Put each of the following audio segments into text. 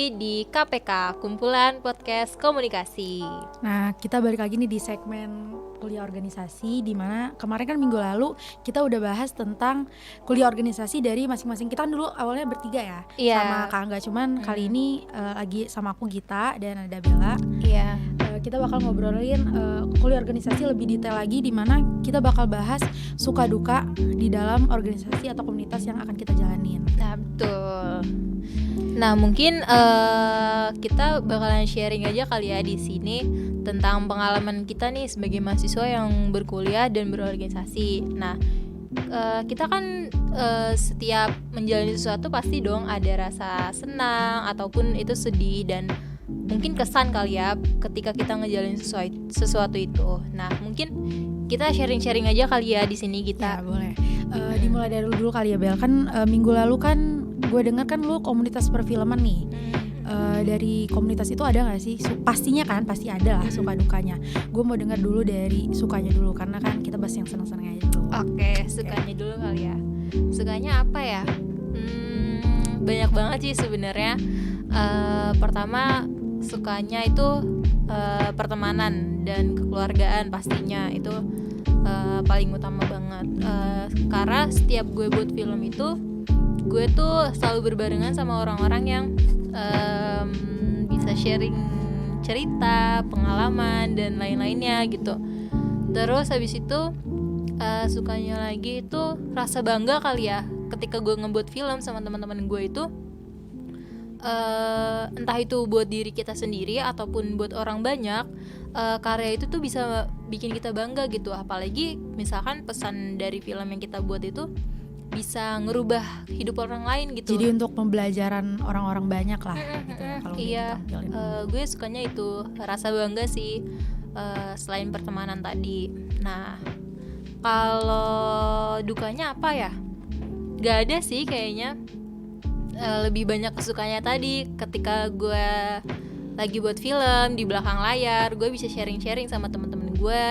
lagi di KPK, Kumpulan Podcast Komunikasi. Nah, kita balik lagi nih di segmen kuliah organisasi, di mana kemarin kan minggu lalu kita udah bahas tentang kuliah organisasi dari masing-masing. Kita kan dulu awalnya bertiga ya, sama Kak Angga. Cuman kali ini lagi sama aku Gita dan ada Bella. Iya. Kita bakal ngobrolin kuliah organisasi lebih detail lagi, di mana kita bakal bahas suka duka di dalam organisasi atau komunitas yang akan kita jalanin. Nah, betul. Nah, mungkin kita bakalan sharing aja kali ya di sini tentang pengalaman kita nih sebagai mahasiswa yang berkuliah dan berorganisasi. Nah, kita kan setiap menjalani sesuatu pasti dong ada rasa senang ataupun itu sedih dan mungkin kesan kali ya ketika kita ngejalanin sesuatu itu. Nah, mungkin kita sharing-sharing aja kali ya di sini kita. Ya, boleh. Dimulai dari dulu kali ya, Bel. Kan minggu lalu kan gue dengar kan lu komunitas perfilman nih. Dari komunitas itu ada gak sih? Pastinya kan, pasti ada lah suka dukanya. Gue mau dengar dulu dari sukanya dulu, karena kan kita bahas yang senang-senang aja dulu. Oke, sukanya dulu kali ya. Sukanya apa ya? Banyak banget sih sebenarnya. Pertama sukanya itu pertemanan dan kekeluargaan, pastinya itu paling utama banget. Karena setiap gue buat film itu, gue tuh selalu berbarengan sama orang-orang yang bisa sharing cerita, pengalaman dan lain-lainnya gitu. Terus habis itu sukanya lagi itu rasa bangga kali ya ketika gue ngebuat film sama teman-teman gue itu, entah itu buat diri kita sendiri ataupun buat orang banyak. Karya itu tuh bisa bikin kita bangga gitu, apalagi misalkan pesan dari film yang kita buat itu bisa ngerubah hidup orang lain gitu. Jadi untuk pembelajaran orang-orang banyak lah gitu. Kalau iya, gue sukanya itu rasa bangga sih, selain pertemanan tadi. Nah, kalau dukanya apa ya? Gak ada sih kayaknya. Lebih banyak kesukanya tadi ketika gue lagi buat film di belakang layar, gue bisa sharing-sharing sama teman-teman gue,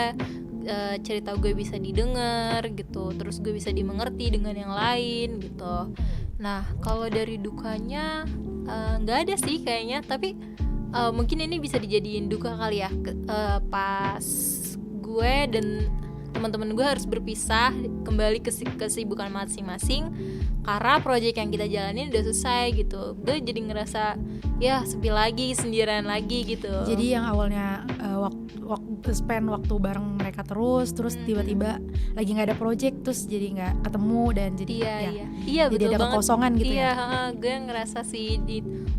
cerita gue bisa didengar gitu, terus gue bisa dimengerti dengan yang lain gitu. Nah, kalau dari dukanya nggak ada sih kayaknya, tapi mungkin ini bisa dijadiin duka kali ya, pas gue dan teman-teman gue harus berpisah kembali ke kesibukan masing-masing karena proyek yang kita jalanin udah selesai gitu. Gue jadi ngerasa ya sepi lagi, sendirian lagi gitu. Jadi yang awalnya spend waktu bareng mereka terus tiba-tiba lagi nggak ada project, terus jadi nggak ketemu dan jadi iya jadi betul ada banget. Kekosongan gitu. Iya, gue ngerasa sih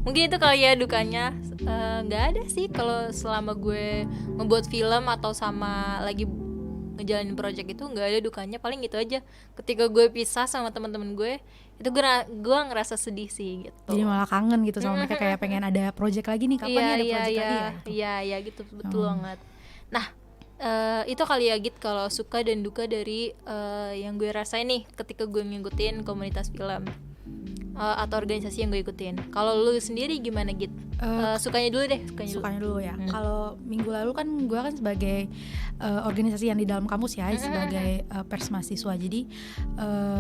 mungkin itu kali ya dukanya. Nggak ada sih kalau selama gue membuat film atau sama lagi ngejalanin project itu, nggak ada dukanya. Paling gitu aja, ketika gue pisah sama teman-teman gue itu gue ngerasa sedih sih gitu. Jadi malah kangen gitu sama mereka, kayak pengen ada project lagi nih, kapan nih ada project lagi ya? Iya gitu, betul banget. Nah, itu kali ya Git, kalau suka dan duka dari yang gue rasain nih ketika gue ngikutin komunitas film atau organisasi yang gue ikutin. Kalau lu sendiri gimana Git? Sukanya dulu deh. Sukanya dulu ya. Kalau minggu lalu kan gue kan sebagai organisasi yang di dalam kampus ya, sebagai pers mahasiswa. Jadi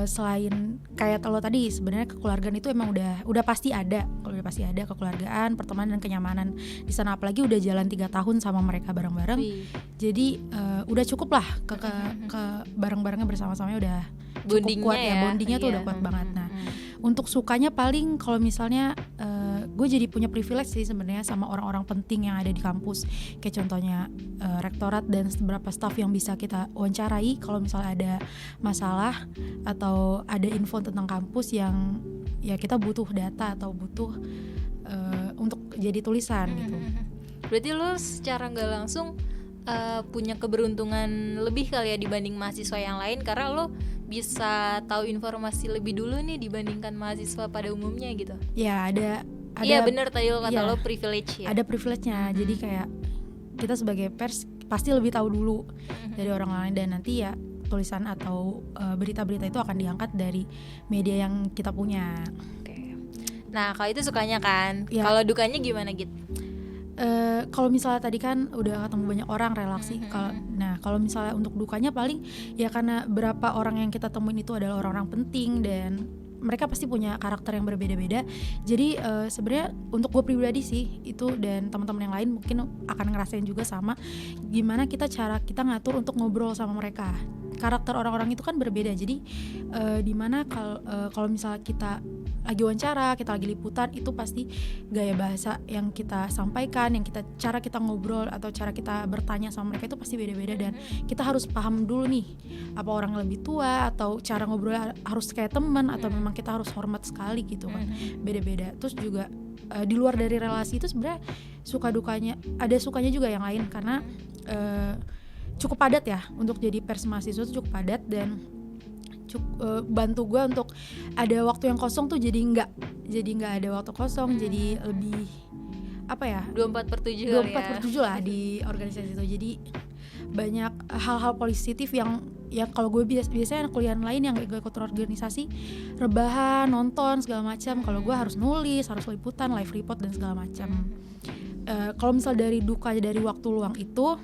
selain kayak lo tadi, sebenarnya kekeluargaan itu emang udah pasti ada. Kalau udah pasti ada kekeluargaan, pertemanan dan kenyamanan di sana, apalagi udah jalan 3 tahun sama mereka bareng-bareng. Jadi udah cukup lah ke bareng-barengnya bersama-samanya udah cukup kuat ya. Bondingnya tuh udah kuat banget. Nah, untuk sukanya paling kalau misalnya gue jadi punya privilege sih sebenarnya sama orang-orang penting yang ada di kampus, kayak contohnya rektorat dan beberapa staff yang bisa kita wawancarai kalau misalnya ada masalah atau ada info tentang kampus yang ya kita butuh data atau butuh untuk jadi tulisan gitu. Berarti lo secara nggak langsung punya keberuntungan lebih kali ya dibanding mahasiswa yang lain, karena lo bisa tahu informasi lebih dulu nih dibandingkan mahasiswa pada umumnya gitu. Ya ada. Iya benar tadi lo kata lo privilege ya. Ada privilege-nya. Jadi kayak kita sebagai pers pasti lebih tahu dulu dari orang lain, dan nanti ya tulisan atau berita-berita itu akan diangkat dari media yang kita punya. Oke. Nah, kalau itu sukanya kan. Ya. Kalau dukanya gimana Git? Kalau misalnya tadi kan udah ketemu banyak orang relasi. Kalau misalnya untuk dukanya paling ya karena berapa orang yang kita temuin itu adalah orang-orang penting, dan mereka pasti punya karakter yang berbeda-beda. Jadi sebenarnya untuk gue pribadi sih itu, dan teman-teman yang lain mungkin akan ngerasain juga sama, gimana cara kita ngatur untuk ngobrol sama mereka. Karakter orang-orang itu kan berbeda. Jadi dimana kalau misalnya kita lagi wawancara, kita lagi liputan, itu pasti gaya bahasa yang kita sampaikan, cara kita ngobrol atau cara kita bertanya sama mereka itu pasti beda-beda, dan kita harus paham dulu nih apa orang yang lebih tua, atau cara ngobrolnya harus kayak teman atau memang kita harus hormat sekali gitu kan. Beda-beda. Terus juga di luar dari relasi itu sebenarnya suka dukanya, ada sukanya juga yang lain, karena cukup padat ya, untuk jadi pers mahasiswa itu cukup padat, dan bantu gue untuk ada waktu yang kosong tuh jadi nggak ada waktu kosong, jadi lebih apa ya, 24/7 24/7 lah di organisasi itu. Jadi banyak hal-hal positif yang kalau gue biasanya kuliah lain yang gak ikut organisasi, rebahan, nonton segala macam. Kalau gue harus nulis, harus liputan, live report dan segala macam. Kalau misal dari duka dari waktu luang itu,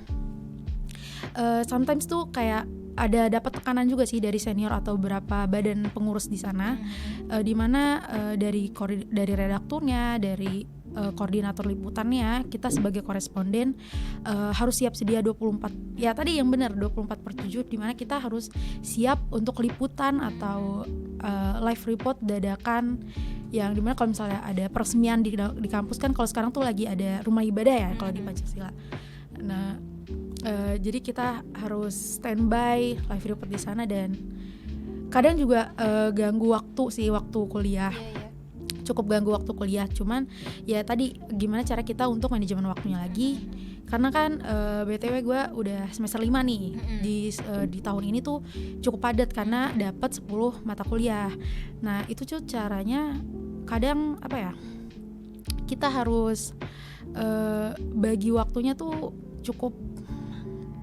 sometimes tuh kayak ada dapat tekanan juga sih dari senior atau beberapa badan pengurus di sana, di mana dari redakturnya, dari koordinator liputannya, kita sebagai koresponden harus siap sedia 24, ya tadi yang benar 24/7, di mana kita harus siap untuk liputan atau live report dadakan, yang dimana kalau misalnya ada peresmian di kampus kan, kalau sekarang tuh lagi ada rumah ibadah ya kalau di Pancasila. Nah jadi kita harus standby live report di sana, dan kadang juga ganggu waktu kuliah. Cukup ganggu waktu kuliah, cuman ya tadi gimana cara kita untuk manajemen waktunya lagi, karena kan BTW gue udah semester 5 nih, di tahun ini tuh cukup padat karena dapat 10 mata kuliah. Nah itu tuh caranya kadang apa ya, kita harus bagi waktunya tuh cukup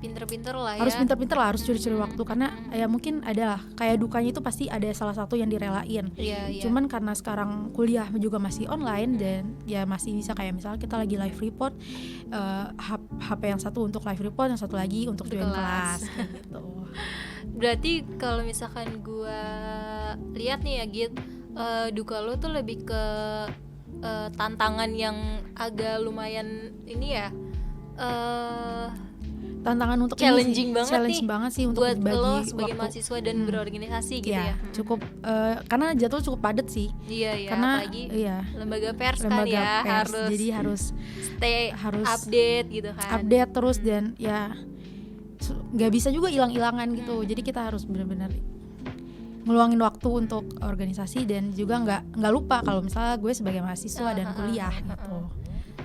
pinter-pinter lah ya. Harus pinter-pinter lah, harus curi-curi waktu, karena ya mungkin adalah kayak dukanya itu pasti ada salah satu yang direlain. Cuman karena sekarang kuliah juga masih online, dan ya masih bisa kayak misalnya kita lagi live report, HP yang satu untuk live report, yang satu lagi untuk join kelas gitu. Berarti kalau misalkan gue lihat nih ya Git, duka lo tuh lebih ke tantangan yang agak lumayan ini ya, tantangan untuk challenging banget sih untuk buat bagi lo sebagai waktu. mahasiswa dan berorganisasi gitu ya. Cukup karena jadwal cukup padat sih. Karena apalagi lembaga pers pers, jadi harus update gitu kan. Update terus, dan ya nggak bisa juga hilang-hilangan gitu. Jadi kita harus benar-benar ngeluangin waktu untuk organisasi, dan juga nggak lupa kalau misalnya gue sebagai mahasiswa dan kuliah gitu.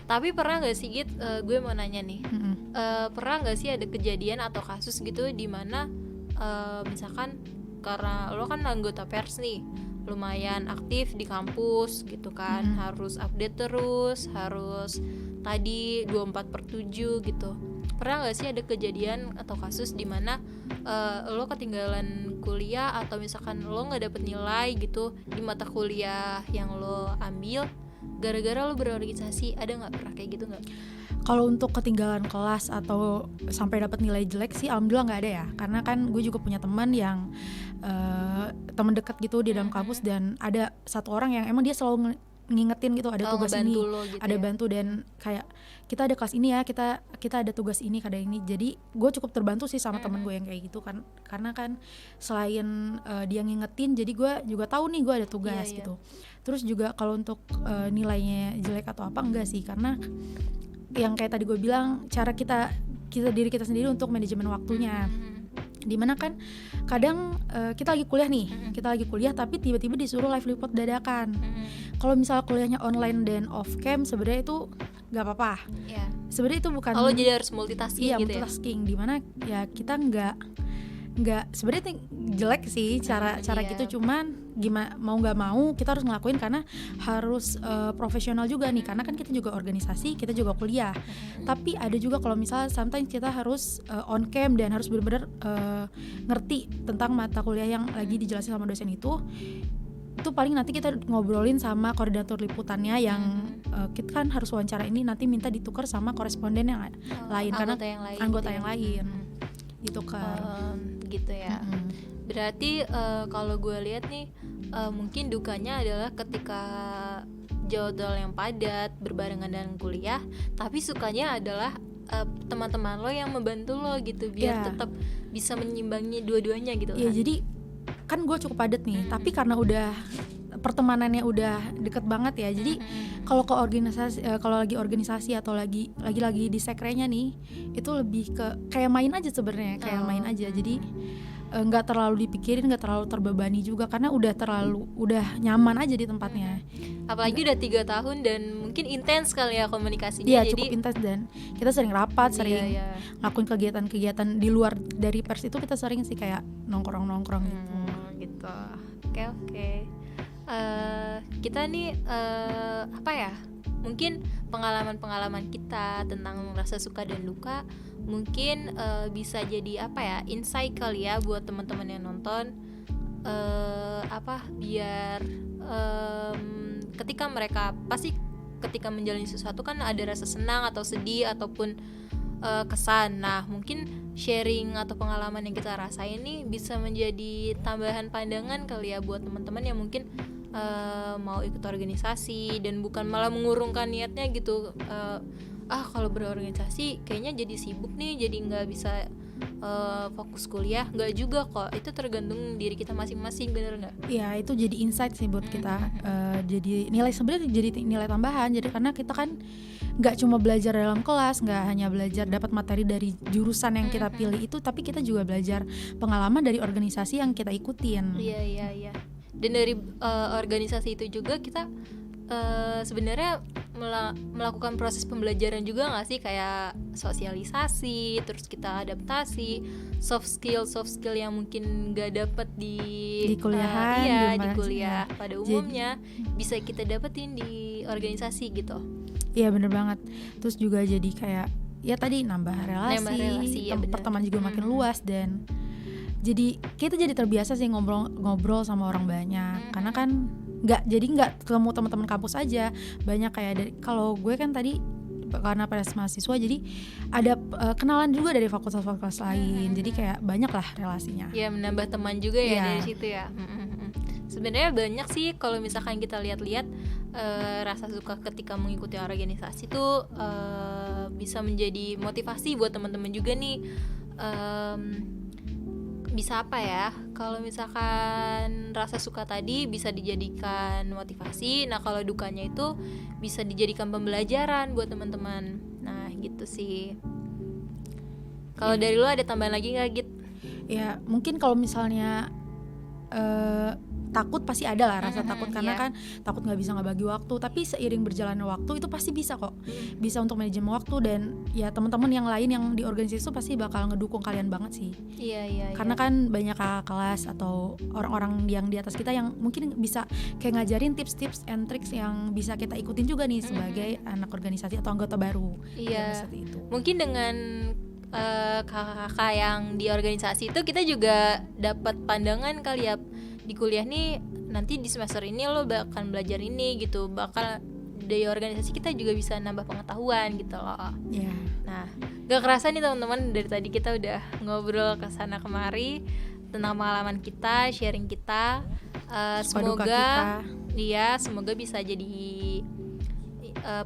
Tapi pernah nggak sih Git, gue mau nanya nih, pernah nggak sih ada kejadian atau kasus gitu di mana misalkan karena lo kan anggota pers nih, lumayan aktif di kampus gitu kan, harus update terus, harus tadi 24/7 gitu. Pernah nggak sih ada kejadian atau kasus di mana lo ketinggalan kuliah, atau misalkan lo nggak dapet nilai gitu di mata kuliah yang lo ambil gara-gara lo berorganisasi? Ada nggak pernah kayak gitu nggak? Kalau untuk ketinggalan kelas atau sampai dapat nilai jelek sih alhamdulillah nggak ada ya, karena kan gue juga punya teman yang teman dekat gitu di dalam kampus, dan ada satu orang yang emang dia selalu ngingetin gitu, ada tugas ini, gitu ada ya? bantu, dan kayak kita ada kelas ini ya, kita ada tugas ini, kada ini. Jadi gue cukup terbantu sih sama temen gue yang kayak gitu kan, karena kan selain dia ngingetin, jadi gue juga tahu nih gue ada tugas gitu. Terus juga kalau untuk nilainya jelek atau apa, enggak sih, karena yang kayak tadi gue bilang, cara kita diri kita sendiri untuk manajemen waktunya. Dimana kan kadang kita lagi kuliah tapi tiba-tiba disuruh live report dadakan. Kalau misalnya kuliahnya online dan off cam, sebenarnya itu nggak apa-apa. Sebenarnya itu bukan. Kalau jadi harus multitasking gitu multitasking, dimana ya kita nggak sebenarnya jelek sih cara gitu, cuman gimana mau nggak mau kita harus ngelakuin karena harus profesional juga nih, karena kan kita juga organisasi, kita juga kuliah. Tapi ada juga kalau misalnya sometimes kita harus on cam dan harus benar-benar ngerti tentang mata kuliah yang lagi dijelasin sama dosen itu paling nanti kita ngobrolin sama koordinator liputannya yang kita kan harus wawancara ini nanti minta ditukar sama koresponden yang lain, karena anggota yang lain gitu kan. Gitu ya. Berarti kalau gue lihat nih, mungkin dukanya adalah ketika jadwal yang padat berbarengan dengan kuliah, tapi sukanya adalah teman-teman lo yang membantu lo gitu biar tetap bisa menyimbangi dua-duanya gitu Iya, kan. jadi kan gue cukup padat nih, tapi karena udah pertemanannya udah deket banget ya, jadi kalau ke organisasi, kalau lagi organisasi atau lagi di sekrenya nih, itu lebih ke kayak main aja sebenarnya, kayak main aja. Jadi nggak terlalu dipikirin, nggak terlalu terbebani juga karena udah nyaman aja di tempatnya. Apalagi udah 3 tahun dan mungkin intens kali ya komunikasinya. Iya, jadi cukup intens dan kita sering rapat, sering iya. ngelakuin kegiatan-kegiatan di luar dari pers itu, kita sering sih kayak nongkrong gitu. Gitu. Oke. Kita nih apa ya? Mungkin pengalaman-pengalaman kita tentang rasa suka dan duka mungkin bisa jadi apa ya? Insight kali ya buat teman-teman yang nonton. Biar ketika mereka pasti ketika menjalani sesuatu kan ada rasa senang atau sedih ataupun kesan. Nah, mungkin sharing atau pengalaman yang kita rasain ini bisa menjadi tambahan pandangan kali ya buat teman-teman yang mungkin mau ikut organisasi dan bukan malah mengurungkan niatnya gitu. Kalau berorganisasi kayaknya jadi sibuk nih, jadi nggak bisa fokus kuliah. Nggak juga kok, itu tergantung diri kita masing-masing, bener nggak? Ya, itu jadi insight sih buat kita. Jadi sebenarnya jadi nilai tambahan. Jadi karena kita kan nggak cuma belajar dalam kelas, nggak hanya belajar dapat materi dari jurusan yang kita pilih itu, tapi kita juga belajar pengalaman dari organisasi yang kita ikutin. Iya. Dan dari organisasi itu juga kita sebenarnya melakukan proses pembelajaran juga nggak sih, kayak sosialisasi, terus kita adaptasi, soft skill yang mungkin nggak dapet di kuliahan, di kuliah pada umumnya bisa kita dapetin di organisasi gitu. Iya, bener banget. Terus juga jadi kayak ya tadi nambah relasi ya pertemanan juga makin luas, dan jadi kita jadi terbiasa sih ngobrol sama orang banyak. Karena kan nggak ketemu teman-teman kampus aja, banyak kayak dari, kalau gue kan tadi karena pada mahasiswa jadi ada kenalan juga dari fakultas lain, jadi kayak banyak lah relasinya. Ya, menambah teman juga ya dari situ ya. Sebenarnya banyak sih kalau misalkan kita lihat-lihat rasa suka ketika mengikuti organisasi tuh bisa menjadi motivasi buat teman-teman juga nih. Bisa apa ya, kalau misalkan rasa suka tadi bisa dijadikan motivasi, nah kalau dukanya itu bisa dijadikan pembelajaran buat teman-teman. Nah gitu sih. Kalau dari lo ada tambahan lagi nggak, Git? Ya mungkin kalau misalnya takut pasti ada lah rasa takut, karena kan takut nggak bisa ngebagi waktu, tapi seiring berjalannya waktu itu pasti bisa kok, bisa untuk manajemen waktu. Dan ya teman-teman yang lain yang di organisasi itu pasti bakal ngedukung kalian banget sih. Iya. Karena kan banyak kakak kelas atau orang-orang yang di atas kita yang mungkin bisa kayak ngajarin tips-tips and tricks yang bisa kita ikutin juga nih sebagai anak organisasi atau anggota baru. Iya. Itu. Mungkin dengan kakak-kakak yang di organisasi itu kita juga dapat pandangan kali ya, di kuliah nih nanti di semester ini lo bakal belajar ini gitu, bakal dari organisasi kita juga bisa nambah pengetahuan gitu loh. Yeah. Nah, gak kerasa nih teman-teman, dari tadi kita udah ngobrol kesana kemari tentang pengalaman kita, sharing kita. Semoga bisa jadi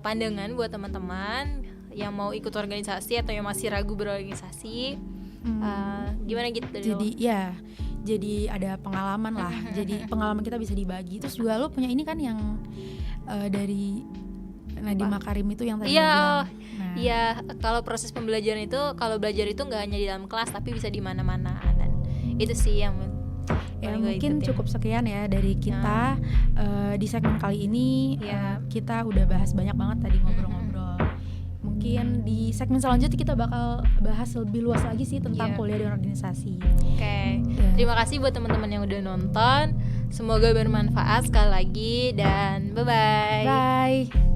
pandangan buat teman-teman yang mau ikut organisasi atau yang masih ragu berorganisasi. Gimana gitu dari lo? Jadi ada pengalaman lah. Jadi pengalaman kita bisa dibagi. Terus juga lo punya ini kan yang dari Nadiem Makarim itu yang tadi bilang. Iya, kalau proses pembelajaran itu, kalau belajar itu nggak hanya di dalam kelas tapi bisa di mana-mana. Dan itu sih yang mungkin cukup sekian ya dari kita di segmen kali ini. Kita udah bahas banyak banget tadi ngobrol-ngobrol. Mungkin di segmen selanjutnya kita bakal bahas lebih luas lagi sih tentang kuliah di organisasi. Oke. Terima kasih buat teman-teman yang udah nonton. Semoga bermanfaat sekali lagi dan bye-bye. Bye.